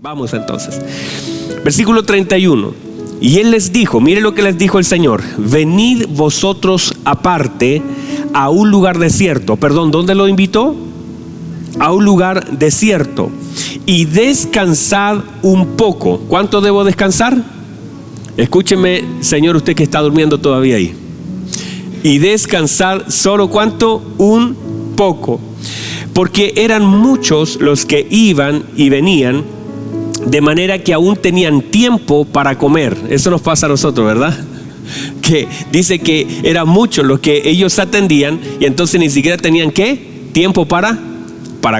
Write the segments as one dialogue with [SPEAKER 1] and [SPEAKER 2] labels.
[SPEAKER 1] Vamos entonces. Versículo 31. Y él les dijo, mire lo que les dijo el Señor: venid vosotros aparte a un lugar desierto. Perdón, ¿dónde lo invitó? A un lugar desierto. Y descansad un poco. ¿Cuánto debo descansar? Escúcheme, Señor, usted que está durmiendo todavía ahí. Y descansad solo ¿cuánto? Un poco. Porque eran muchos los que iban y venían, de manera que aún tenían tiempo para comer. Eso nos pasa a nosotros, ¿verdad? Que dice que eran muchos los que ellos atendían y entonces ni siquiera tenían ¿qué? Tiempo para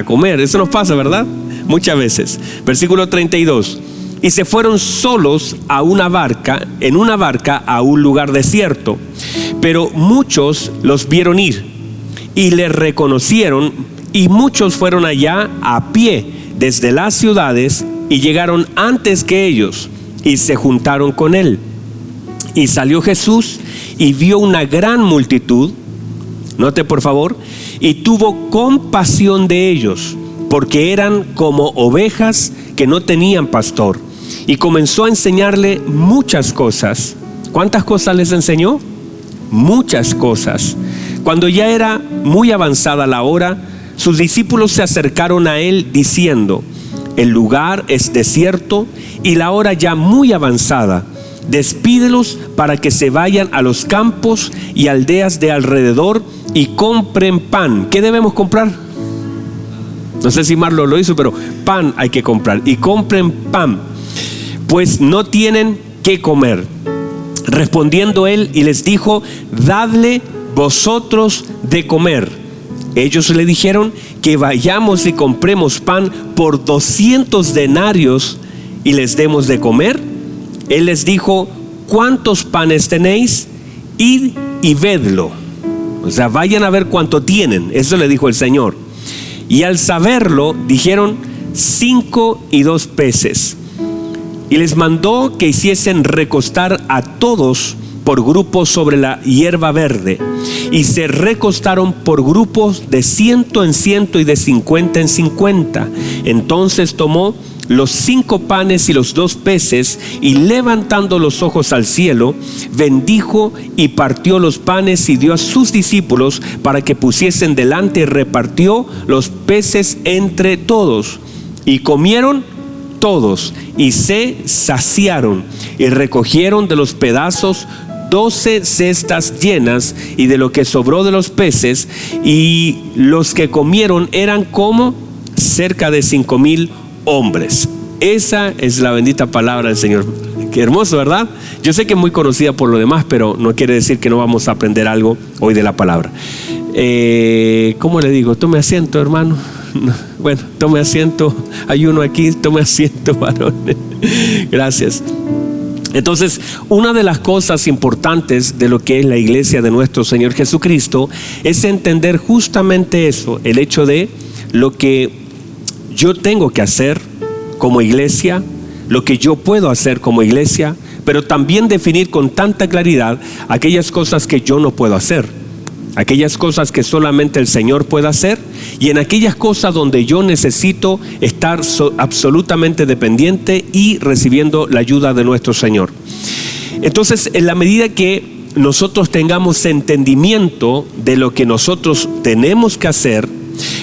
[SPEAKER 1] comer. Eso nos pasa, ¿verdad? Muchas veces. Versículo 32. Y se fueron solos en una barca a un lugar desierto. Pero muchos los vieron ir y les reconocieron, y muchos fueron allá a pie desde las ciudades y llegaron antes que ellos y se juntaron con él. Y salió Jesús y vio una gran multitud, note por favor, y tuvo compasión de ellos, porque eran como ovejas que no tenían pastor. Y comenzó a enseñarle muchas cosas. ¿Cuántas cosas les enseñó? Muchas cosas. Cuando ya era muy avanzada la hora, sus discípulos se acercaron a él diciendo: el lugar es desierto y la hora ya muy avanzada. Despídelos para que se vayan a los campos y aldeas de alrededor y compren pan. ¿Qué debemos comprar? No sé si Marlon lo hizo, pero pan hay que comprar. Y compren pan, pues no tienen qué comer. Respondiendo él y les dijo: dadle vosotros de comer. Ellos le dijeron: que vayamos y compremos pan por 200 denarios y les demos de comer. Él les dijo: ¿cuántos panes tenéis? Id y vedlo. O sea, vayan a ver cuánto tienen. Eso le dijo el Señor. Y al saberlo, dijeron: 5 y 2 peces. Y les mandó que hiciesen recostar a todos por grupos sobre la hierba verde. Y se recostaron por grupos de 100 en 100 y de 50 en 50. Entonces tomó los 5 panes y los 2 peces, y levantando los ojos al cielo, bendijo y partió los panes y dio a sus discípulos para que pusiesen delante, y repartió los peces entre todos. Y comieron todos y se saciaron, y recogieron de los pedazos 12 cestas llenas, y de lo que sobró de los peces, y los que comieron eran como cerca de 5,000 hombres. Esa es la bendita palabra del Señor. Qué hermoso, ¿verdad? Yo sé que es muy conocida por lo demás, pero no quiere decir que no vamos a aprender algo hoy de la palabra. ¿Cómo le digo? Tome asiento, hermano. Bueno, tome asiento. Hay uno aquí, tome asiento, varones. Gracias. Entonces, una de las cosas importantes de lo que es la iglesia de nuestro Señor Jesucristo es entender justamente eso, el hecho de lo que yo tengo que hacer como iglesia, lo que yo puedo hacer como iglesia, pero también definir con tanta claridad aquellas cosas que yo no puedo hacer, aquellas cosas que solamente el Señor puede hacer, y en aquellas cosas donde yo necesito estar absolutamente dependiente y recibiendo la ayuda de nuestro Señor. Entonces, en la medida que nosotros tengamos entendimiento de lo que nosotros tenemos que hacer,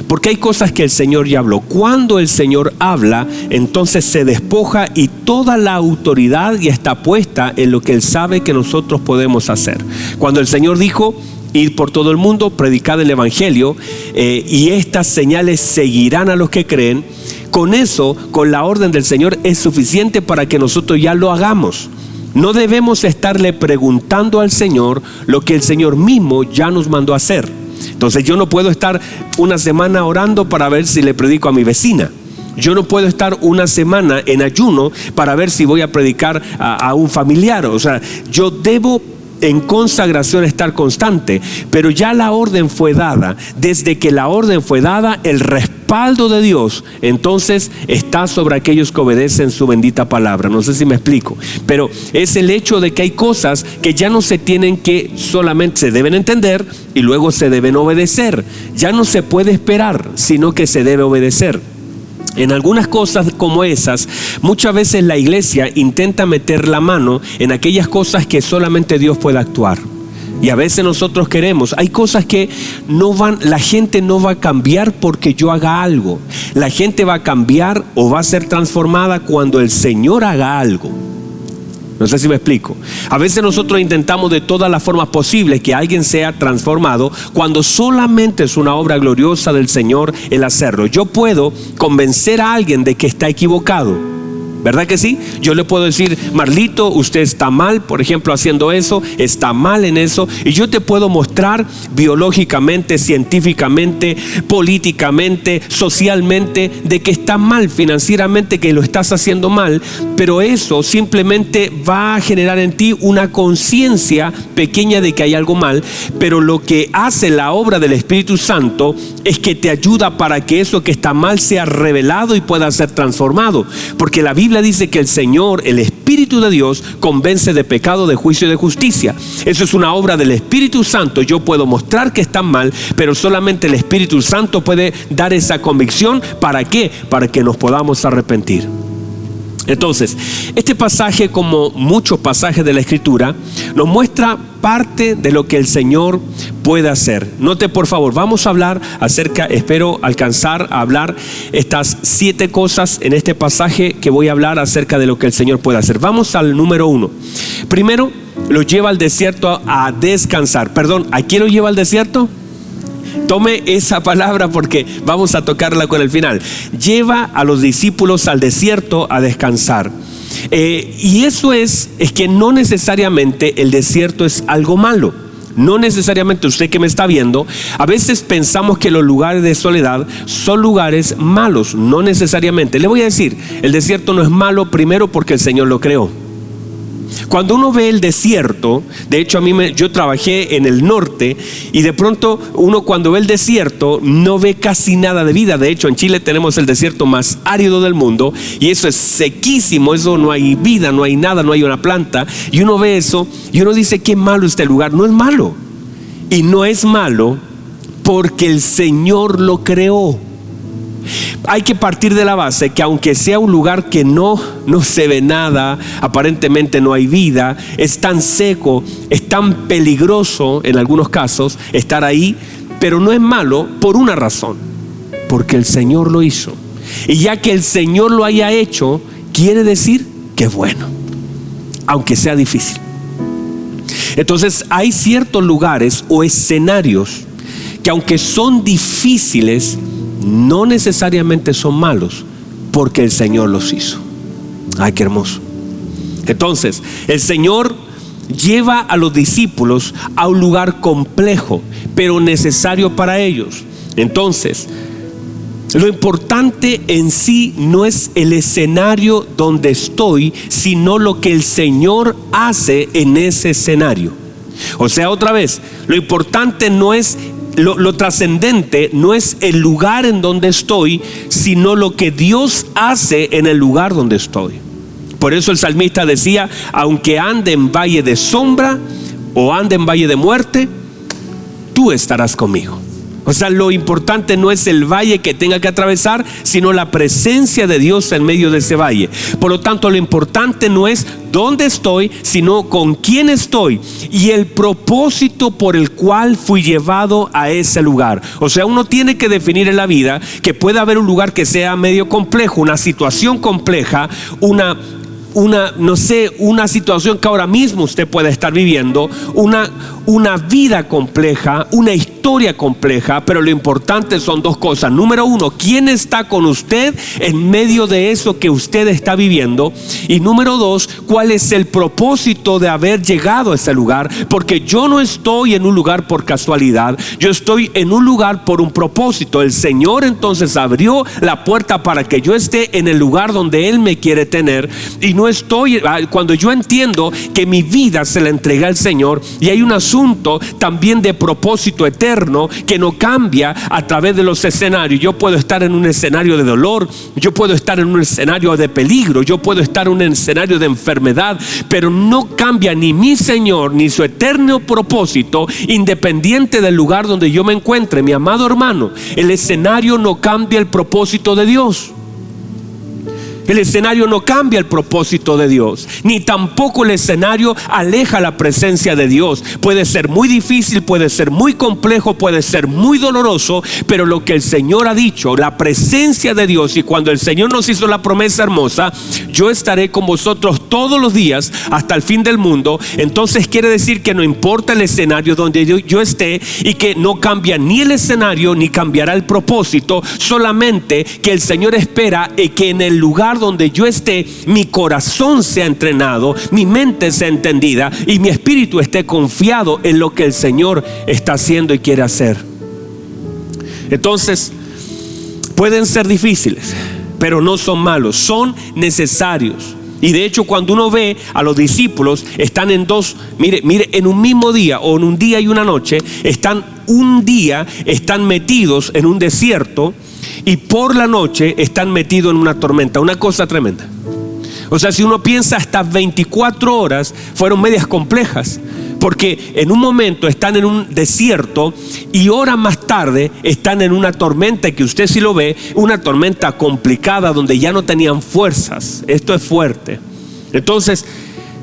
[SPEAKER 1] porque hay cosas que el Señor ya habló. Cuando el Señor habla, entonces se despoja y toda la autoridad ya está puesta en lo que Él sabe que nosotros podemos hacer. Cuando el Señor dijo: ir por todo el mundo, predicad el evangelio, y estas señales seguirán a los que creen. Con eso, con la orden del Señor, es suficiente para que nosotros ya lo hagamos. No debemos estarle preguntando al Señor lo que el Señor mismo ya nos mandó a hacer. Entonces yo no puedo estar una semana orando para ver si le predico a mi vecina. Yo no puedo estar una semana en ayuno para ver si voy a predicar a un familiar. O sea, yo debo en consagración estar constante, pero ya la orden fue dada. Desde que la orden fue dada, el respaldo de Dios entonces está sobre aquellos que obedecen su bendita palabra. No sé si me explico, pero es el hecho de que hay cosas que ya no se tienen que, solamente se deben entender y luego se deben obedecer. Ya no se puede esperar, sino que se debe obedecer. En algunas cosas como esas, muchas veces la iglesia intenta meter la mano en aquellas cosas que solamente Dios puede actuar. Y a veces nosotros hay cosas que la gente no va a cambiar porque yo haga algo. La gente va a cambiar o va a ser transformada cuando el Señor haga algo. No sé si me explico. A veces nosotros intentamos de todas las formas posibles que alguien sea transformado, cuando solamente es una obra gloriosa del Señor el hacerlo. Yo puedo convencer a alguien de que está equivocado, ¿verdad que sí? Yo le puedo decir: Marlito, usted está mal, por ejemplo, haciendo eso, está mal en eso. Y yo te puedo mostrar biológicamente, científicamente, políticamente, socialmente, de que está mal financieramente, que lo estás haciendo mal. Pero eso simplemente va a generar en ti una conciencia pequeña de que hay algo mal. Pero lo que hace la obra del Espíritu Santo es que te ayuda para que eso que está mal sea revelado y pueda ser transformado. Porque la Biblia dice que el Señor, el Espíritu de Dios, convence de pecado, de juicio y de justicia. Eso es una obra del Espíritu Santo. Yo puedo mostrar que están mal, pero solamente el Espíritu Santo puede dar esa convicción. ¿Para qué? Para que nos podamos arrepentir. Entonces, este pasaje, como muchos pasajes de la Escritura, nos muestra parte de lo que el Señor puede hacer. Note, por favor, vamos a hablar acerca, espero alcanzar a hablar estas 7 cosas en este pasaje que voy a hablar acerca de lo que el Señor puede hacer. Vamos al número 1. Primero, lo lleva al desierto a descansar. Perdón, ¿a quién lo lleva al desierto? Tome esa palabra porque vamos a tocarla con el final. Lleva a los discípulos al desierto a descansar. Y eso es que no necesariamente el desierto es algo malo. No necesariamente, usted que me está viendo, a veces pensamos que los lugares de soledad son lugares malos. No necesariamente. Le voy a decir, el desierto no es malo, primero porque el Señor lo creó. Cuando uno ve el desierto, de hecho yo trabajé en el norte, y de pronto uno cuando ve el desierto no ve casi nada de vida. De hecho, en Chile tenemos el desierto más árido del mundo, y eso es sequísimo, eso no hay vida, no hay nada, no hay una planta. Y uno ve eso y uno dice: qué malo este lugar. No es malo, y no es malo porque el Señor lo creó. Hay que partir de la base que aunque sea un lugar que no se ve nada, aparentemente no hay vida, es tan seco, es tan peligroso en algunos casos estar ahí, pero no es malo por una razón: porque el Señor lo hizo. Y ya que el Señor lo haya hecho, quiere decir que es bueno, aunque sea difícil. Entonces hay ciertos lugares o escenarios que, aunque son difíciles, no necesariamente son malos, porque el Señor los hizo. Ay, qué hermoso. Entonces, el Señor lleva a los discípulos a un lugar complejo, pero necesario para ellos. Entonces, lo importante en sí no es el escenario donde estoy, sino lo que el Señor hace en ese escenario. O sea, otra vez, lo importante no es lo trascendente, no es el lugar en donde estoy, sino lo que Dios hace en el lugar donde estoy. Por eso el salmista decía: aunque ande en valle de sombra o ande en valle de muerte, tú estarás conmigo. O sea, lo importante no es el valle que tenga que atravesar, sino la presencia de Dios en medio de ese valle. Por lo tanto, lo importante no es dónde estoy, sino con quién estoy y el propósito por el cual fui llevado a ese lugar. O sea, uno tiene que definir en la vida que puede haber un lugar que sea medio complejo, una situación compleja, una situación que ahora mismo usted puede estar viviendo, una vida compleja, una historia compleja, pero lo importante son 2 cosas. Número 1, ¿quién está con usted en medio de eso que usted está viviendo? Y número 2, ¿cuál es el propósito de haber llegado a ese lugar? Porque yo no estoy en un lugar por casualidad, yo estoy en un lugar por un propósito. El Señor entonces abrió la puerta para que yo esté en el lugar donde Él me quiere tener. Y no estoy, cuando yo entiendo que mi vida se la entrega al Señor, y hay un asunto también de propósito eterno que no cambia a través de los escenarios. Yo puedo estar en un escenario de dolor, yo puedo estar en un escenario de peligro, yo puedo estar en un escenario de enfermedad, pero no cambia ni mi Señor ni su eterno propósito, independiente del lugar donde yo me encuentre. Mi amado hermano, el escenario no cambia el propósito de Dios. El escenario no cambia el propósito de Dios, ni tampoco el escenario aleja la presencia de Dios. Puede ser muy difícil, puede ser muy complejo, puede ser muy doloroso, pero lo que el Señor ha dicho, la presencia de Dios, y cuando el Señor nos hizo la promesa hermosa, yo estaré con vosotros todos los días hasta el fin del mundo. Entonces quiere decir que no importa el escenario donde yo esté, y que no cambia ni el escenario ni cambiará el propósito, solamente que el Señor espera que en el lugar donde yo esté, mi corazón sea entrenado, mi mente sea entendida y mi espíritu esté confiado en lo que el Señor está haciendo y quiere hacer. Entonces, pueden ser difíciles, pero no son malos, son necesarios. Y de hecho, cuando uno ve a los discípulos, están en dos, mire, en un mismo día, o en un día y una noche, están metidos en un desierto, y por la noche están metidos en una tormenta. Una cosa tremenda. O sea, si uno piensa, hasta 24 horas fueron medias complejas, porque en un momento están en un desierto y horas más tarde están en una tormenta, que usted si lo ve, una tormenta complicada donde ya no tenían fuerzas. Esto es fuerte. Entonces,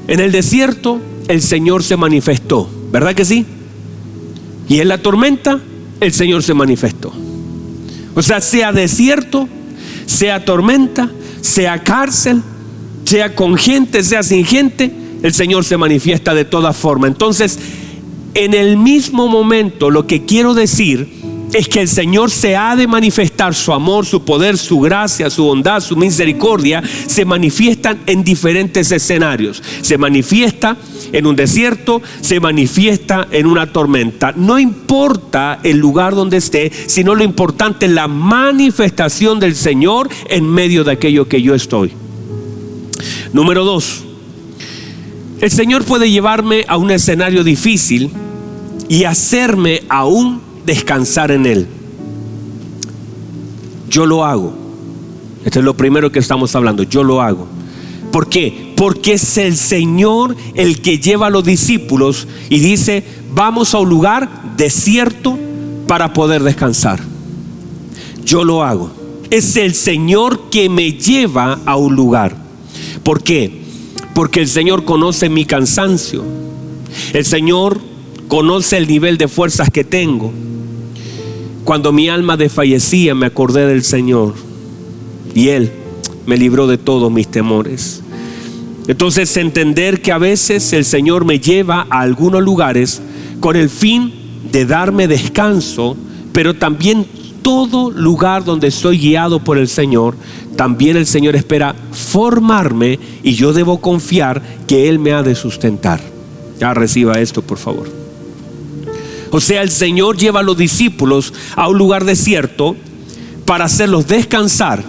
[SPEAKER 1] en el desierto el Señor se manifestó, ¿verdad que sí? Y en la tormenta el Señor se manifestó. O sea, sea desierto, sea tormenta, sea cárcel, sea con gente, sea sin gente, el Señor se manifiesta de toda forma. Entonces, en el mismo momento, lo que quiero decir es que el Señor se ha de manifestar. Su amor, su poder, su gracia, su bondad, su misericordia se manifiestan en diferentes escenarios. Se manifiesta en un desierto, se manifiesta en una tormenta. No importa el lugar donde esté, sino lo importante es la manifestación del Señor en medio de aquello que yo estoy. Número 2, el Señor puede llevarme a un escenario difícil y hacerme aún descansar en Él. Yo lo hago. Esto es lo primero que estamos hablando. Yo lo hago. ¿Por qué? Porque es el Señor el que lleva a los discípulos y dice: vamos a un lugar desierto para poder descansar. Yo lo hago. Es el Señor que me lleva a un lugar. ¿Por qué? Porque el Señor conoce mi cansancio. El Señor conoce el nivel de fuerzas que tengo. Cuando mi alma desfallecía, me acordé del Señor y Él me libró de todos mis temores. Entonces, entender que a veces el Señor me lleva a algunos lugares con el fin de darme descanso, pero también todo lugar donde soy guiado por el Señor, también el Señor espera formarme, y yo debo confiar que Él me ha de sustentar. Ya reciba esto, por favor. O sea, el Señor lleva a los discípulos a un lugar desierto para hacerlos descansar.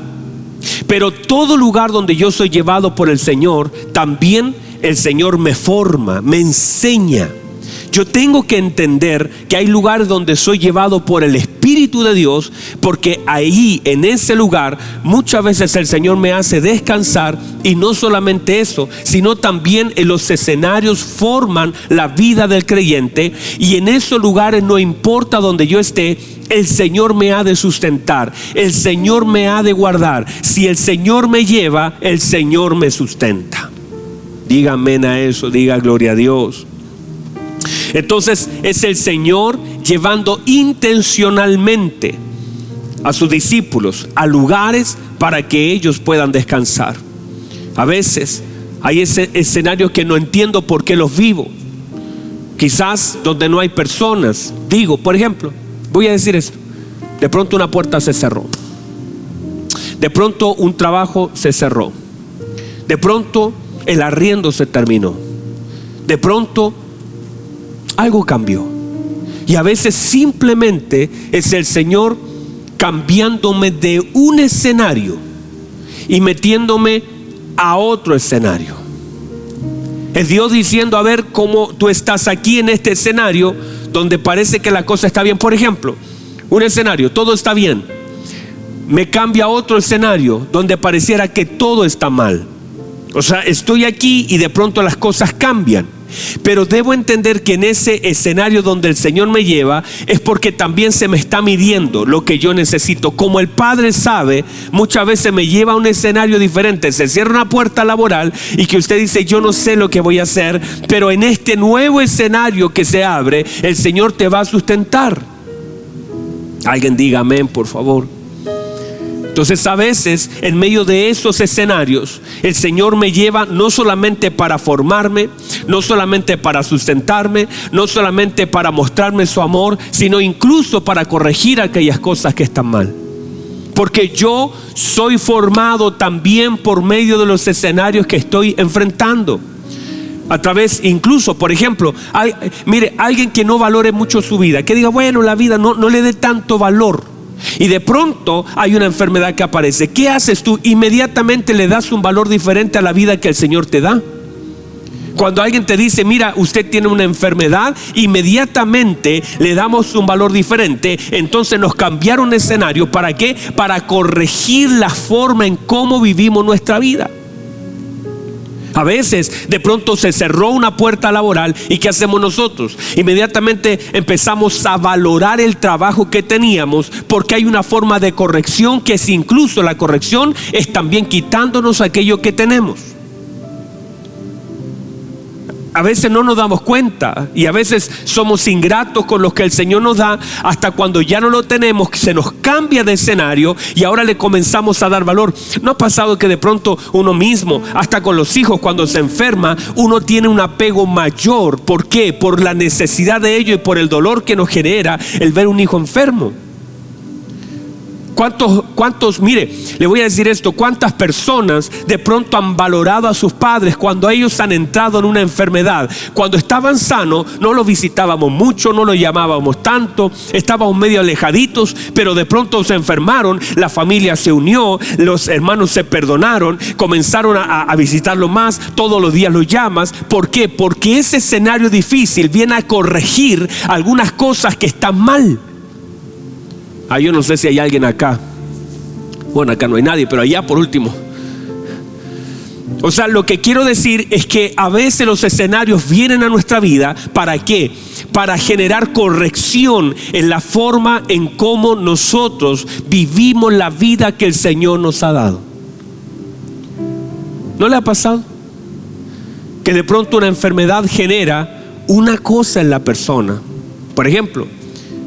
[SPEAKER 1] Pero todo lugar donde yo soy llevado por el Señor, también el Señor me forma, me enseña. Yo tengo que entender que hay lugares donde soy llevado por el Espíritu de Dios, porque ahí, en ese lugar, muchas veces el Señor me hace descansar. Y no solamente eso, sino también en los escenarios forman la vida del creyente. Y en esos lugares, no importa donde yo esté, el Señor me ha de sustentar, el Señor me ha de guardar. Si el Señor me lleva, el Señor me sustenta. Diga amén a eso, diga gloria a Dios. Entonces, es el Señor llevando intencionalmente a sus discípulos a lugares para que ellos puedan descansar. A veces hay escenarios que no entiendo por qué los vivo. Quizás donde no hay personas. Digo, por ejemplo, voy a decir esto: de pronto una puerta se cerró, de pronto un trabajo se cerró, de pronto el arriendo se terminó, de pronto algo cambió. Y a veces simplemente es el Señor cambiándome de un escenario y metiéndome a otro escenario. Es Dios diciendo: a ver cómo tú estás aquí en este escenario donde parece que la cosa está bien. Por ejemplo, un escenario, todo está bien. Me cambia a otro escenario donde pareciera que todo está mal. O sea, estoy aquí y de pronto las cosas cambian. Pero debo entender que en ese escenario donde el Señor me lleva es porque también se me está midiendo lo que yo necesito. Como el Padre sabe, muchas veces me lleva a un escenario diferente. Se cierra una puerta laboral y que usted dice, yo no sé lo que voy a hacer, pero en este nuevo escenario que se abre, el Señor te va a sustentar. Alguien diga amén, por favor. Entonces a veces en medio de esos escenarios el Señor me lleva no solamente para formarme, no solamente para sustentarme, no solamente para mostrarme su amor, sino incluso para corregir aquellas cosas que están mal. Porque yo soy formado también por medio de los escenarios que estoy enfrentando. A través, incluso, por ejemplo, mire, alguien que no valore mucho su vida, que diga, bueno, la vida no le dé tanto valor. Y de pronto hay una enfermedad que aparece. ¿Qué haces tú? Inmediatamente le das un valor diferente a la vida que el Señor te da. Cuando alguien te dice, mira, usted tiene una enfermedad, inmediatamente le damos un valor diferente. Entonces nos cambiaron el escenario. ¿Para qué? Para corregir la forma en cómo vivimos nuestra vida. A veces de pronto se cerró una puerta laboral y ¿qué hacemos nosotros? Inmediatamente empezamos a valorar el trabajo que teníamos, porque hay una forma de corrección que es incluso la corrección es también quitándonos aquello que tenemos. A veces no nos damos cuenta y a veces somos ingratos con lo que el Señor nos da, hasta cuando ya no lo tenemos, se nos cambia de escenario y ahora le comenzamos a dar valor. ¿No ha pasado que de pronto uno mismo, hasta con los hijos, cuando se enferma, uno tiene un apego mayor? ¿Por qué? Por la necesidad de ello y por el dolor que nos genera el ver un hijo enfermo. ¿Cuántos, mire, le voy a decir esto, cuántas personas de pronto han valorado a sus padres cuando ellos han entrado en una enfermedad? Cuando estaban sanos, no los visitábamos mucho, no los llamábamos tanto, estábamos medio alejaditos, pero de pronto se enfermaron, la familia se unió, los hermanos se perdonaron, comenzaron a visitarlo más, todos los días los llamas. ¿Por qué? Porque ese escenario difícil viene a corregir algunas cosas que están mal. Yo no sé si hay alguien acá. Bueno, acá no hay nadie, pero allá por último. O sea, lo que quiero decir es que a veces los escenarios vienen a nuestra vida. ¿Para qué? Para generar corrección en la forma en cómo nosotros vivimos la vida que el Señor nos ha dado. ¿No le ha pasado? Que de pronto una enfermedad genera una cosa en la persona. Por ejemplo,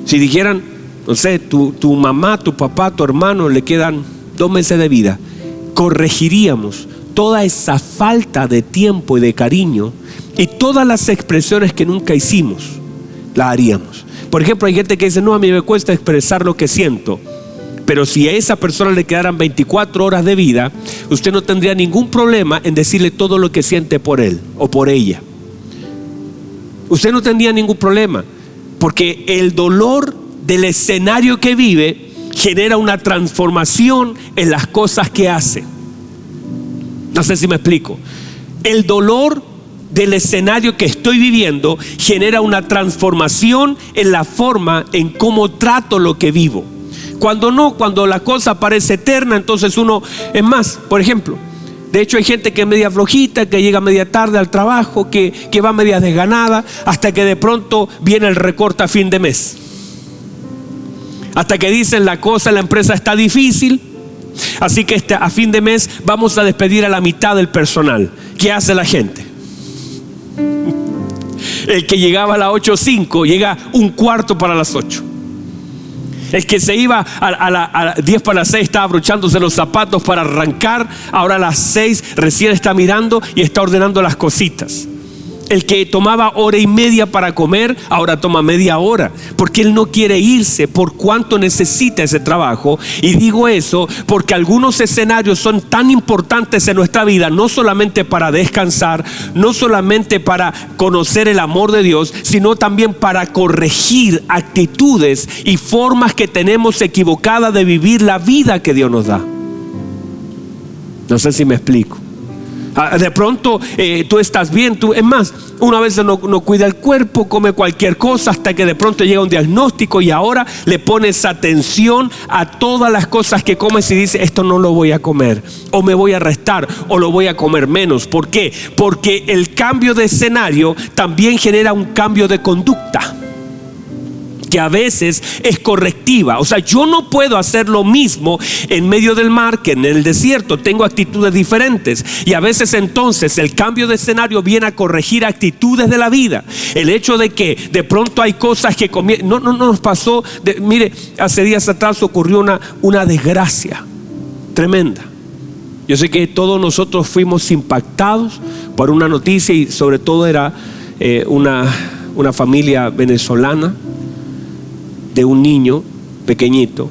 [SPEAKER 1] si dijeran, no sé, tu mamá, tu papá, tu hermano le quedan 2 meses de vida, corregiríamos toda esa falta de tiempo y de cariño y todas las expresiones que nunca hicimos, las haríamos. Por ejemplo, hay gente que dice, no, a mí me cuesta expresar lo que siento. Pero si a esa persona le quedaran 24 horas de vida, usted no tendría ningún problema en decirle todo lo que siente por él o por ella. Usted no tendría ningún problema, porque el dolor del escenario que vive genera una transformación en las cosas que hace. No sé si me explico. El dolor del escenario que estoy viviendo genera una transformación en la forma en cómo trato lo que vivo. Cuando la cosa parece eterna, entonces uno, es más, por ejemplo, de hecho hay gente que es media flojita, que llega media tarde al trabajo, que va media desganada, hasta que de pronto viene el recorte a fin de mes. Hasta que dicen la cosa en la empresa está difícil, así que a fin de mes vamos a despedir a la mitad del personal. ¿Qué hace la gente? El que llegaba a las 8:05 llega 1/4 para las 8. El que se iba a 10 para las 6 estaba abrochándose los zapatos para arrancar, ahora a las 6 recién está mirando y está ordenando las cositas. El que tomaba 1:30 horas para comer, ahora toma media hora, porque él no quiere irse por cuánto necesita ese trabajo. Y digo eso porque algunos escenarios son tan importantes en nuestra vida, no solamente para descansar, no solamente para conocer el amor de Dios, sino también para corregir actitudes y formas que tenemos equivocadas de vivir la vida que Dios nos da. No sé si me explico. De pronto tú estás bien, es más, una vez no cuida el cuerpo, come cualquier cosa hasta que de pronto llega un diagnóstico y ahora le pones atención a todas las cosas que comes y dices, esto no lo voy a comer, o me voy a restar, o lo voy a comer menos. ¿Por qué? Porque el cambio de escenario también genera un cambio de conducta, que a veces es correctiva. O sea, yo no puedo hacer lo mismo en medio del mar que en el desierto. Tengo actitudes diferentes, y a veces entonces el cambio de escenario viene a corregir actitudes de la vida. El hecho de que de pronto hay cosas que no nos pasó. Mire, hace días atrás ocurrió una desgracia tremenda. Yo sé que todos nosotros fuimos impactados por una noticia, y sobre todo era una familia venezolana de un niño pequeñito,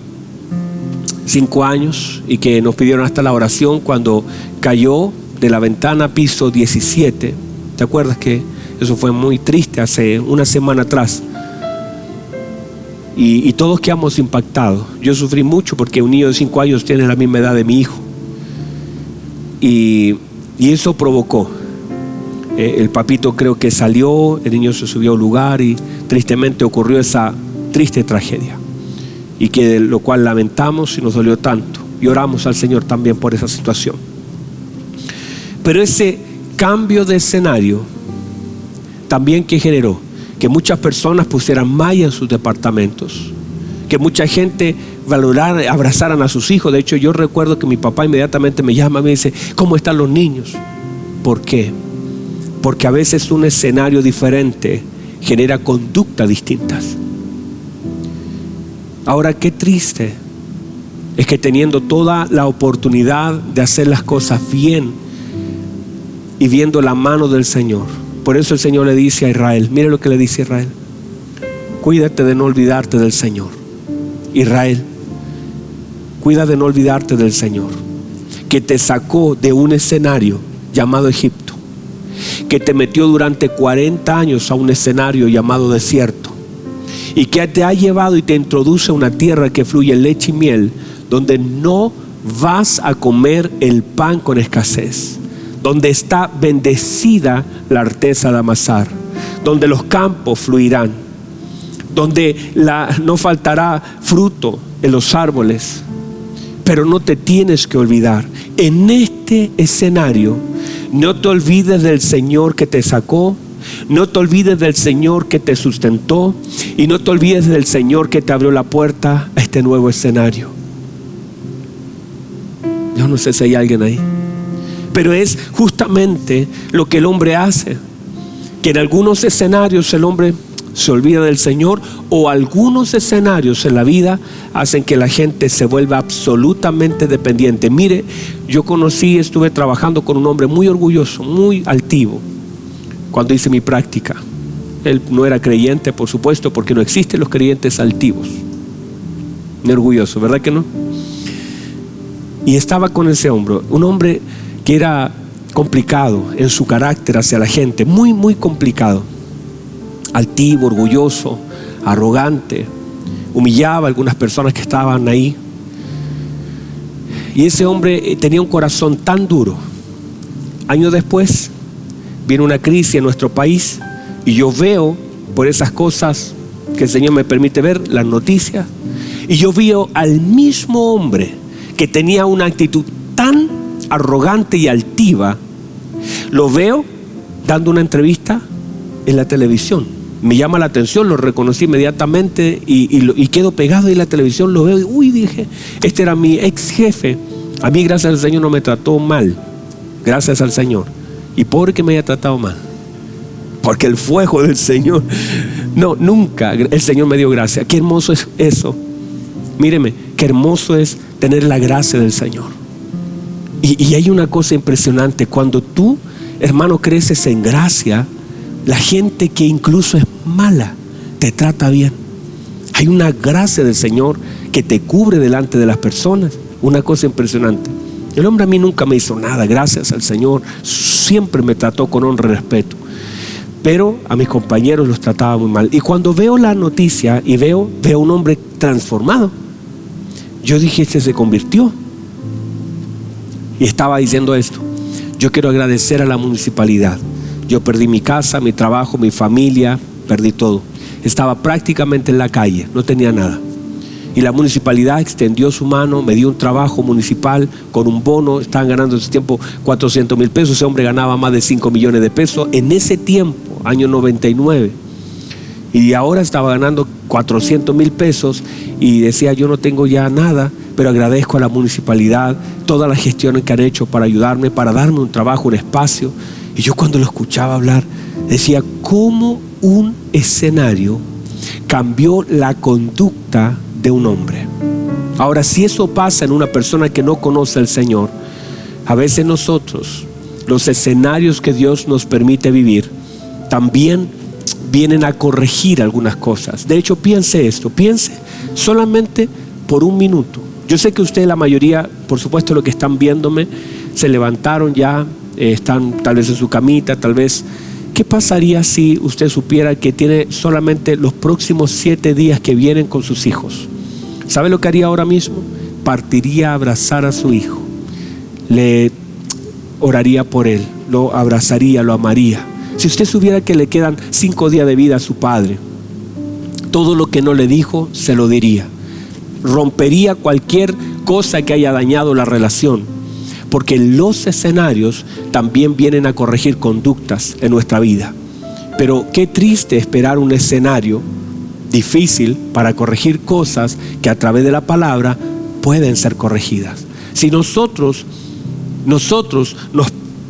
[SPEAKER 1] 5 años, y que nos pidieron hasta la oración cuando cayó de la ventana piso 17. ¿Te acuerdas que eso fue muy triste hace una semana atrás? Y todos quedamos impactados. Yo sufrí mucho porque un niño de 5 años tiene la misma edad de mi hijo, y eso provocó, el papito creo que salió, el niño se subió a un lugar y tristemente ocurrió esa triste tragedia, y que de lo cual lamentamos y nos dolió tanto, y oramos al Señor también por esa situación. Pero ese cambio de escenario también que generó que muchas personas pusieran malla en sus departamentos, que mucha gente valorara, abrazaran a sus hijos. De hecho, yo recuerdo que mi papá inmediatamente me llama y me dice, ¿cómo están los niños? ¿Por qué? Porque a veces un escenario diferente genera conductas distintas. Ahora, qué triste es que teniendo toda la oportunidad de hacer las cosas bien y viendo la mano del Señor, por eso el Señor le dice a Israel, mire lo que le dice a Israel: cuídate de no olvidarte del Señor. Israel, cuida de no olvidarte del Señor, que te sacó de un escenario llamado Egipto, que te metió durante 40 años a un escenario llamado desierto, y que te ha llevado y te introduce a una tierra que fluye leche y miel, donde no vas a comer el pan con escasez, donde está bendecida la arteza de amasar, donde los campos fluirán, donde no faltará fruto en los árboles. Pero no te tienes que olvidar, en este escenario, no te olvides del Señor que te sacó, no te olvides del Señor que te sustentó, y no te olvides del Señor que te abrió la puerta a este nuevo escenario. Yo no sé si hay alguien ahí, pero es justamente lo que el hombre hace, que en algunos escenarios el hombre se olvida del Señor, o algunos escenarios en la vida hacen que la gente se vuelva absolutamente dependiente. Mire, yo estuve trabajando con un hombre muy orgulloso, muy altivo, cuando hice mi práctica. Él no era creyente, por supuesto, porque no existen los creyentes altivos ni orgullosos, ¿verdad que no? Y estaba con ese hombre, un hombre que era complicado en su carácter hacia la gente, muy, muy complicado. Altivo, orgulloso, arrogante, humillaba a algunas personas que estaban ahí. Y ese hombre tenía un corazón tan duro. Años después viene una crisis en nuestro país, y yo veo por esas cosas que el Señor me permite ver, las noticias, y yo veo al mismo hombre que tenía una actitud tan arrogante y altiva, lo veo dando una entrevista en la televisión. Me llama la atención, lo reconocí inmediatamente y quedo pegado en la televisión, lo veo y uy, dije, este era mi ex jefe. A mí, gracias al Señor, no me trató mal, gracias al Señor. Y pobre que me haya tratado mal, porque el fuego del Señor, no, nunca el Señor me dio gracia. Qué hermoso es eso. Míreme, qué hermoso es tener la gracia del Señor. Y hay una cosa impresionante, cuando tú, hermano, creces en gracia, la gente que incluso es mala te trata bien. Hay una gracia del Señor que te cubre delante de las personas. Una cosa impresionante. El hombre a mí nunca me hizo nada, gracias al Señor. Siempre me trató con honra y respeto. Pero a mis compañeros los trataba muy mal. Y cuando veo la noticia y veo un hombre transformado, yo dije, este se convirtió. Y estaba diciendo esto: Yo quiero agradecer a la municipalidad. Yo perdí mi casa, mi trabajo, mi familia, perdí todo. Estaba prácticamente en la calle, no tenía nada. Y la municipalidad extendió su mano, me dio un trabajo municipal con un bono. Estaban ganando en ese tiempo 400,000 pesos. Ese hombre ganaba más de 5 millones de pesos en ese tiempo, año 99. Y ahora estaba ganando 400,000 pesos y decía: yo no tengo ya nada, pero agradezco a la municipalidad todas las gestiones que han hecho para ayudarme, para darme un trabajo, un espacio. Y yo, cuando lo escuchaba hablar, decía: ¿cómo un escenario cambió la conducta de un hombre? Ahora, si eso pasa en una persona que no conoce al Señor, a veces nosotros, los escenarios que Dios nos permite vivir, también vienen a corregir algunas cosas. De hecho, piense esto, piense solamente por un minuto. Yo sé que ustedes, la mayoría, por supuesto, los que están viéndome, se levantaron ya, están tal vez en su camita, tal vez. ¿Qué pasaría si usted supiera que tiene solamente los próximos 7 días que vienen con sus hijos? ¿Sabe lo que haría ahora mismo? Partiría a abrazar a su hijo, le oraría por él, lo abrazaría, lo amaría. Si usted supiera que le quedan 5 días de vida a su padre, todo lo que no le dijo se lo diría. Rompería cualquier cosa que haya dañado la relación, porque los escenarios también vienen a corregir conductas en nuestra vida. Pero qué triste esperar un escenario difícil para corregir cosas que a través de la palabra pueden ser corregidas. Si nosotros nos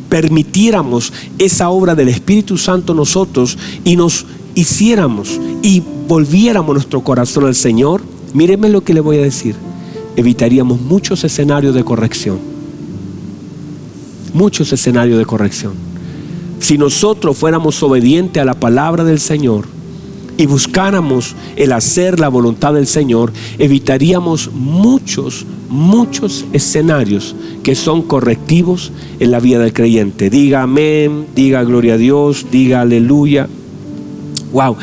[SPEAKER 1] permitiéramos esa obra del Espíritu Santo nosotros, y nos hiciéramos y volviéramos nuestro corazón al Señor, míreme lo que le voy a decir: evitaríamos muchos escenarios de corrección. Muchos escenarios de corrección. Si nosotros fuéramos obedientes a la palabra del Señor y buscáramos el hacer la voluntad del Señor, evitaríamos muchos escenarios que son correctivos en la vida del creyente. Diga amén, diga gloria a Dios, diga aleluya. Wow.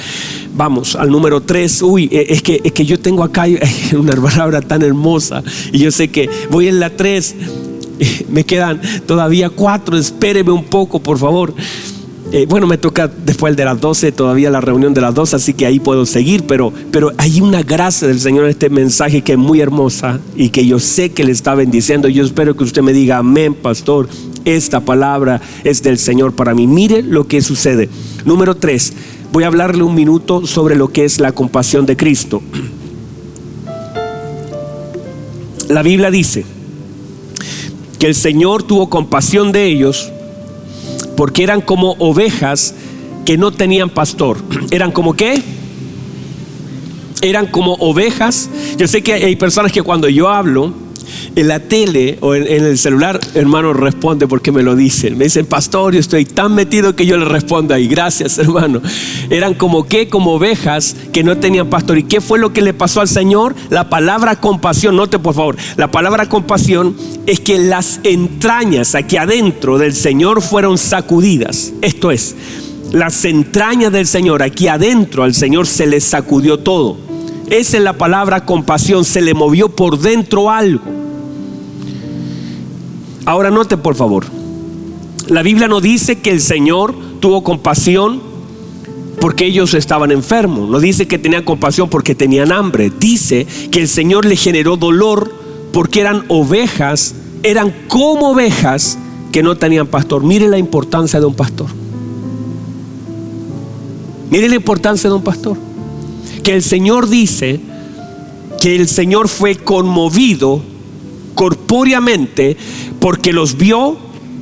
[SPEAKER 1] Vamos al número 3. Es que yo tengo acá una palabra tan hermosa y yo sé que voy en la 3. Me quedan todavía 4. Espéreme un poco, por favor. Bueno, me toca después de las 12 todavía la reunión de las 12, así que ahí puedo seguir, pero hay una gracia del Señor en este mensaje que es muy hermosa y que yo sé que le está bendiciendo. Yo espero que usted me diga amén, pastor, esta palabra es del Señor para mí. Mire lo que sucede. Número 3, voy a hablarle un minuto sobre lo que es la compasión de Cristo. La Biblia dice que el Señor tuvo compasión de ellos porque eran como ovejas que no tenían pastor. ¿Eran como qué? Eran como ovejas. Yo sé que hay personas que cuando yo hablo en la tele o en el celular, hermano, responde porque me lo dicen. Me dicen: pastor, yo estoy tan metido que yo le respondo ahí. Gracias, hermano. Eran como qué, como ovejas que no tenían pastor. ¿Y qué fue lo que le pasó al Señor? La palabra compasión, note por favor, la palabra compasión es que las entrañas aquí adentro del Señor fueron sacudidas. Esto es, las entrañas del Señor aquí adentro al Señor se le sacudió todo. Esa es la palabra compasión, se le movió por dentro algo. Ahora note por favor, la Biblia no dice que el Señor tuvo compasión porque ellos estaban enfermos. No dice que tenían compasión porque tenían hambre. Dice que el Señor le generó dolor porque eran ovejas, eran como ovejas que no tenían pastor. Mire la importancia de un pastor. Mire la importancia de un pastor. Que el Señor dice que el Señor fue conmovido corpóreamente porque los vio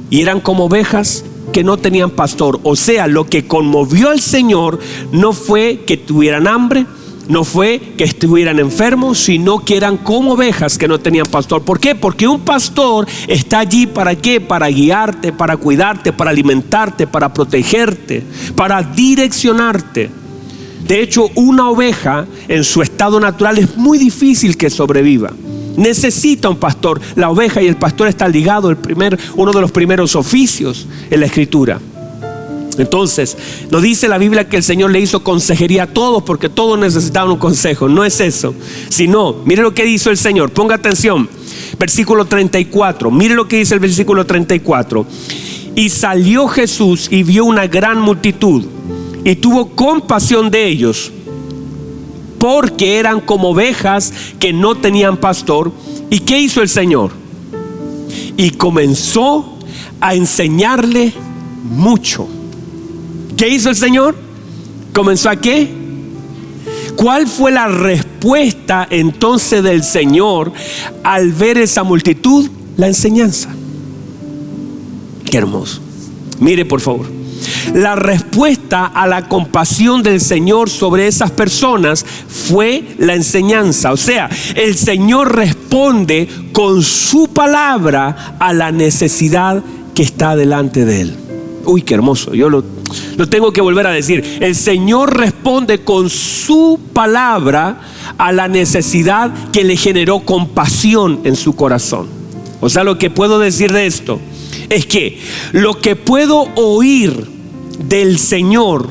[SPEAKER 1] y eran como ovejas que no tenían pastor. O sea, lo que conmovió al Señor no fue que tuvieran hambre, no fue que estuvieran enfermos, sino que eran como ovejas que no tenían pastor. ¿Por qué? Porque un pastor está allí ¿para qué? Para guiarte, para cuidarte, para alimentarte, para protegerte, para direccionarte. De hecho, una oveja en su estado natural es muy difícil que sobreviva. Necesita un pastor. La oveja y el pastor están ligados, uno de los primeros oficios en la Escritura. Entonces, nos dice la Biblia que el Señor le hizo consejería a todos porque todos necesitaban un consejo. No es eso, sino, mire lo que hizo el Señor. Ponga atención, versículo 34. Mire lo que dice el versículo 34. Y salió Jesús y vio una gran multitud y tuvo compasión de ellos, porque eran como ovejas que no tenían pastor. ¿Y qué hizo el Señor? Y comenzó a enseñarle mucho. ¿Qué hizo el Señor? ¿Comenzó a qué? ¿Cuál fue la respuesta entonces del Señor al ver esa multitud? La enseñanza. Qué hermoso. Mire, por favor. La respuesta a la compasión del Señor sobre esas personas fue la enseñanza. O sea, el Señor responde con su palabra a la necesidad que está delante de él. Uy, qué hermoso. Yo lo tengo que volver a decir. El Señor responde con su palabra a la necesidad que le generó compasión en su corazón. O sea, lo que puedo decir de esto es que lo que puedo oír del Señor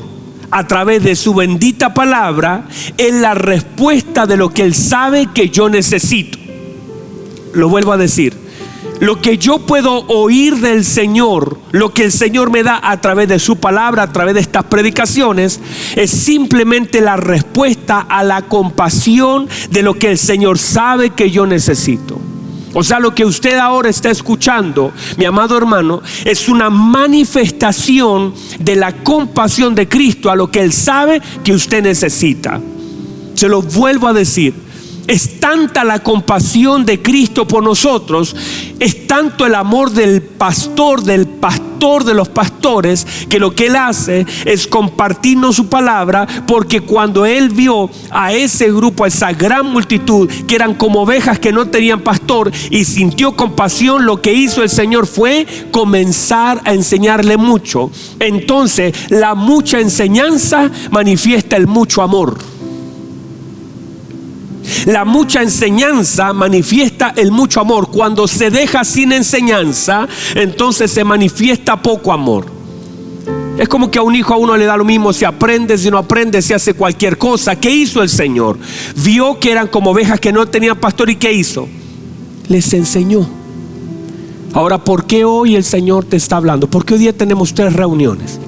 [SPEAKER 1] a través de su bendita palabra es la respuesta de lo que Él sabe que yo necesito. Lo vuelvo a decir. Lo que yo puedo oír del Señor, lo que el Señor me da a través de su palabra, a través de estas predicaciones, es simplemente la respuesta a la compasión de lo que el Señor sabe que yo necesito. O sea, lo que usted ahora está escuchando, mi amado hermano, es una manifestación de la compasión de Cristo a lo que Él sabe que usted necesita. Se lo vuelvo a decir. Es tanta la compasión de Cristo por nosotros, es tanto el amor del pastor de los pastores, que lo que Él hace es compartirnos su palabra, porque cuando Él vio a ese grupo, a esa gran multitud, que eran como ovejas que no tenían pastor, y sintió compasión, lo que hizo el Señor fue comenzar a enseñarle mucho. Entonces, la mucha enseñanza manifiesta el mucho amor. La mucha enseñanza manifiesta el mucho amor. Cuando se deja sin enseñanza, entonces se manifiesta poco amor. Es como que a un hijo, a uno le da lo mismo si aprende, si no aprende, si hace cualquier cosa. ¿Qué hizo el Señor? Vio que eran como ovejas que no tenían pastor, ¿y qué hizo? Les enseñó. Ahora, ¿por qué hoy el Señor te está hablando? ¿Por qué hoy día tenemos 3 reuniones?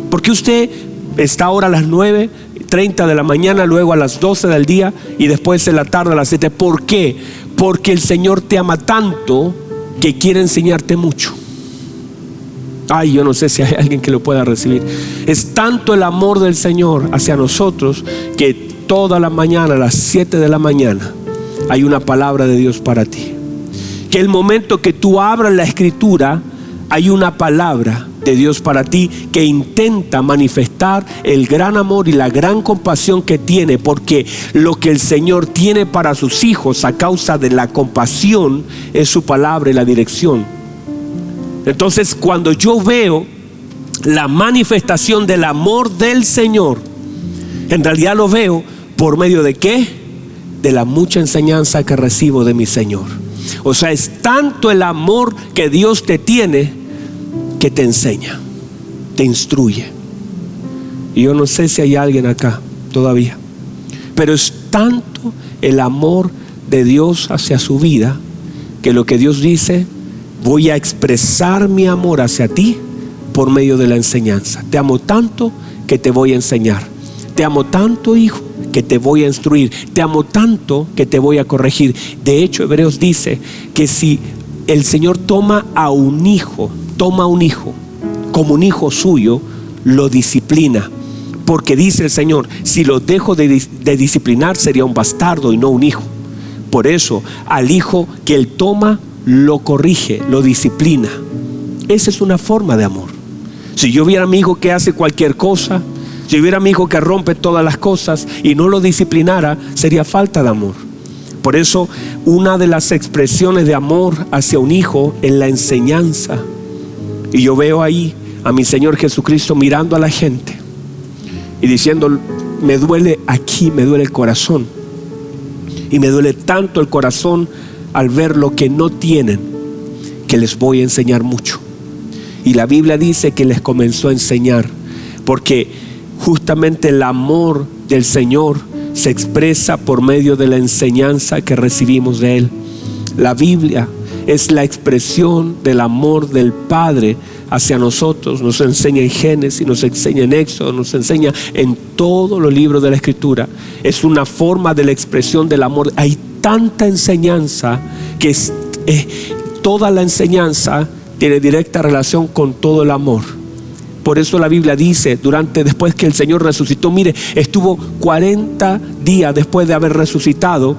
[SPEAKER 1] ¿Por qué usted está ahora a las 9:30 de la mañana, luego a las 12 del día y después en la tarde a las 7? ¿Por qué? Porque el Señor te ama tanto que quiere enseñarte mucho. Ay, yo no sé si hay alguien que lo pueda recibir. Es tanto el amor del Señor hacia nosotros que toda la mañana, a las 7 de la mañana, hay una palabra de Dios para ti. Que el momento que tú abras la Escritura, hay una palabra de Dios para ti que intenta manifestar el gran amor y la gran compasión que tiene, porque lo que el Señor tiene para sus hijos a causa de la compasión es su palabra y la dirección. Entonces, cuando yo veo la manifestación del amor del Señor, en realidad lo veo por medio de ¿qué? De la mucha enseñanza que recibo de mi Señor. O sea, es tanto el amor que Dios te tiene que te enseña, te instruye. Y yo no sé si hay alguien acá todavía, pero es tanto el amor de Dios hacia su vida, que lo que Dios dice: voy a expresar mi amor hacia ti por medio de la enseñanza. Te amo tanto que te voy a enseñar. Te amo tanto, hijo, que te voy a instruir. Te amo tanto que te voy a corregir. De hecho, Hebreos dice que si el Señor toma a un hijo como un hijo suyo, lo disciplina. Porque dice el Señor: si lo dejo de disciplinar, sería un bastardo y no un hijo. Por eso, al hijo que Él toma, lo corrige, lo disciplina. Esa es una forma de amor. Si yo viera a mi hijo que hace cualquier cosa, si yo viera a mi hijo que rompe todas las cosas y no lo disciplinara, sería falta de amor. Por eso, una de las expresiones de amor hacia un hijo es la enseñanza. Y yo veo ahí a mi Señor Jesucristo mirando a la gente y diciendo: me duele aquí, me duele el corazón. Y me duele tanto el corazón al ver lo que no tienen, que les voy a enseñar mucho. Y la Biblia dice que les comenzó a enseñar, porque justamente el amor del Señor se expresa por medio de la enseñanza que recibimos de Él. La Biblia es la expresión del amor del Padre hacia nosotros. Nos enseña en Génesis, nos enseña en Éxodo, nos enseña en todos los libros de la Escritura. Es una forma de la expresión del amor. Hay tanta enseñanza que toda la enseñanza tiene directa relación con todo el amor. Por eso la Biblia dice, después que el Señor resucitó, mire, estuvo 40 días después de haber resucitado,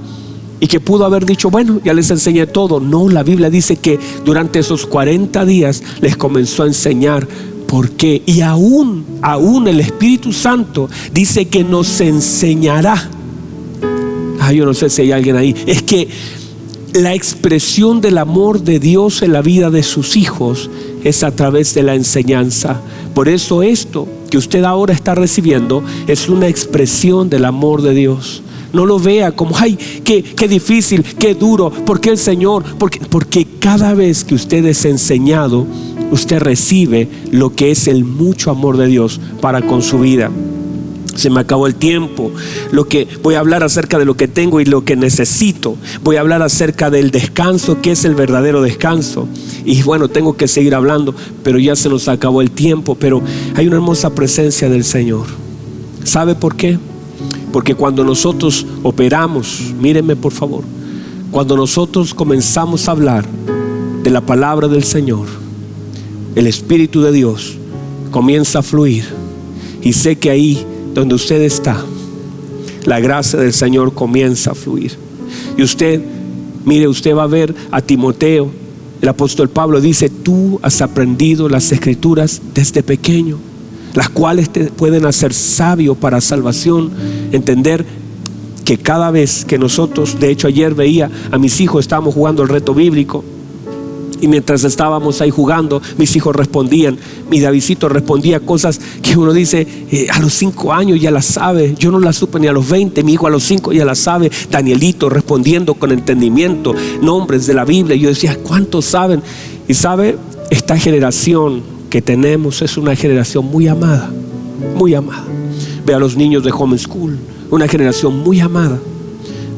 [SPEAKER 1] y que pudo haber dicho, bueno, ya les enseñé todo. No, la Biblia dice que durante esos 40 días les comenzó a enseñar por qué. Y aún el Espíritu Santo dice que nos enseñará. Yo no sé si hay alguien ahí. Es que la expresión del amor de Dios en la vida de sus hijos es a través de la enseñanza. Por eso esto que usted ahora está recibiendo es una expresión del amor de Dios. No lo vea como, ay, qué difícil, qué duro. ¿Por qué el Señor? Porque cada vez que usted es enseñado, usted recibe lo que es el mucho amor de Dios para con su vida. Se me acabó el tiempo. Voy a hablar acerca de lo que tengo y lo que necesito. Voy a hablar acerca del descanso, que es el verdadero descanso. Y bueno, tengo que seguir hablando, pero ya se nos acabó el tiempo. Pero hay una hermosa presencia del Señor. ¿Sabe por qué? Porque cuando nosotros operamos, mírenme por favor, cuando nosotros comenzamos a hablar de la palabra del Señor, el Espíritu de Dios comienza a fluir. Y sé que ahí donde usted está, la gracia del Señor comienza a fluir. Y usted va a ver a Timoteo. El apóstol Pablo dice, tú has aprendido las Escrituras desde pequeño, las cuales te pueden hacer sabio para salvación. Entender que cada vez que nosotros, de hecho ayer veía a mis hijos, estábamos jugando el reto bíblico, y mientras estábamos ahí jugando, mis hijos respondían. Mi Davidcito respondía cosas que uno dice, a los 5 años ya las sabe. Yo no las supe ni a los 20, mi hijo a los 5 ya las sabe. Danielito respondiendo con entendimiento nombres de la Biblia. Yo decía, ¿cuántos saben? Y sabe, esta generación que tenemos es una generación muy amada, muy amada. Ve a los niños de homeschool, una generación muy amada,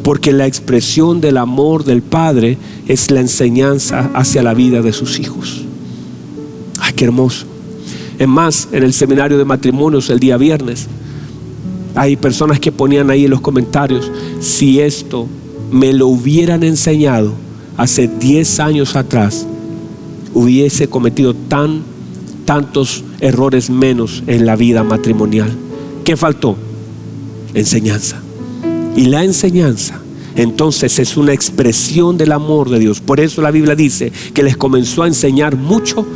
[SPEAKER 1] porque la expresión del amor del Padre es la enseñanza hacia la vida de sus hijos. Ay, qué hermoso. Es más, en el seminario de matrimonios el día viernes, hay personas que ponían ahí en los comentarios, si esto me lo hubieran enseñado hace 10 años atrás, hubiese cometido tantos errores menos en la vida matrimonial. ¿Qué faltó? Enseñanza. Y la enseñanza entonces es una expresión del amor de Dios. Por eso la Biblia dice que les comenzó a enseñar mucho,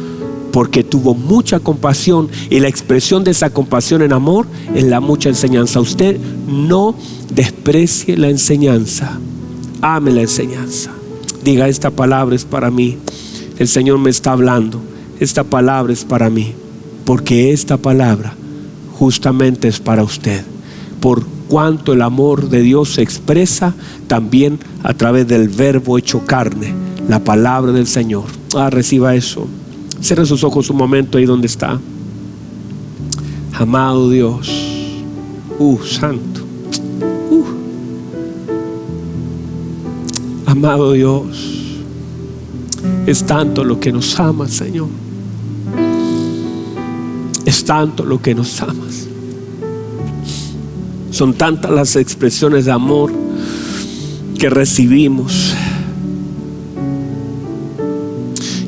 [SPEAKER 1] porque tuvo mucha compasión, y la expresión de esa compasión en amor es la mucha enseñanza. Usted no desprecie la enseñanza, ame la enseñanza. Diga, esta palabra es para mí. El Señor me está hablando, esta palabra es para mí, porque esta palabra justamente es para usted. Por cuanto el amor de Dios se expresa también a través del verbo hecho carne, la palabra del Señor. Reciba eso. Cierre sus ojos un momento ahí donde está. Amado Dios, santo, amado Dios, es tanto lo que nos amas, Señor. Es tanto lo que nos amas. Son tantas las expresiones de amor que recibimos.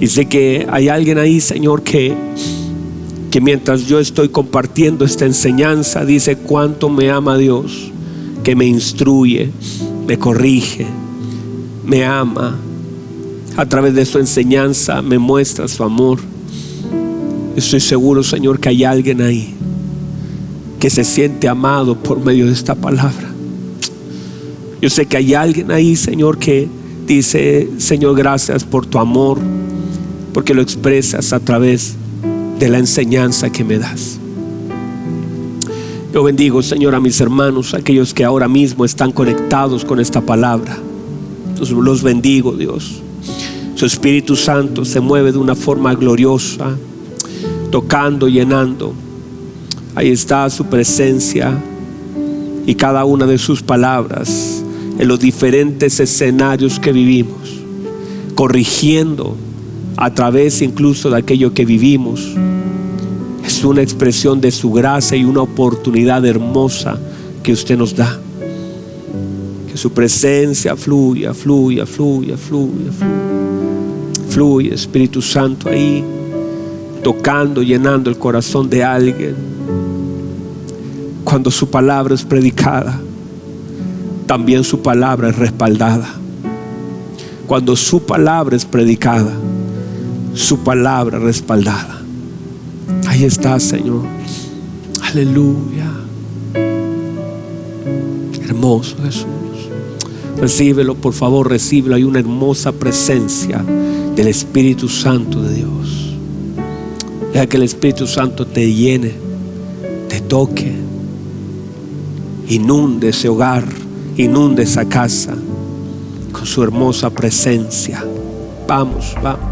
[SPEAKER 1] Y sé que hay alguien ahí, Señor, que mientras yo estoy compartiendo esta enseñanza, dice cuánto me ama Dios, que me instruye, me corrige, me ama. A través de su enseñanza me muestra su amor. Estoy seguro, Señor, que hay alguien ahí que se siente amado por medio de esta palabra. Yo sé que hay alguien ahí, Señor, que dice, Señor, gracias por tu amor, porque lo expresas a través de la enseñanza que me das. Yo bendigo, Señor, a mis hermanos, aquellos que ahora mismo están conectados con esta palabra. Los bendigo, Dios. Su Espíritu Santo se mueve de una forma gloriosa, tocando, llenando. Ahí está su presencia y cada una de sus palabras en los diferentes escenarios que vivimos. corrigiendo a través incluso de aquello que vivimos. Es una expresión de su gracia y una oportunidad hermosa que usted nos da. Que su presencia fluya, fluya, fluya, fluya, fluya. Fluye, Espíritu Santo, ahí, tocando, llenando el corazón de alguien. Cuando su palabra es predicada, también su palabra es respaldada. Cuando su palabra es predicada, su palabra respaldada. Ahí está, Señor. Aleluya. Hermoso Jesús. Recíbelo, por favor, recíbelo. Hay una hermosa presencia del Espíritu Santo de Dios. Deja que el Espíritu Santo te llene, te toque, inunde ese hogar, inunde esa casa con su hermosa presencia. Vamos, vamos.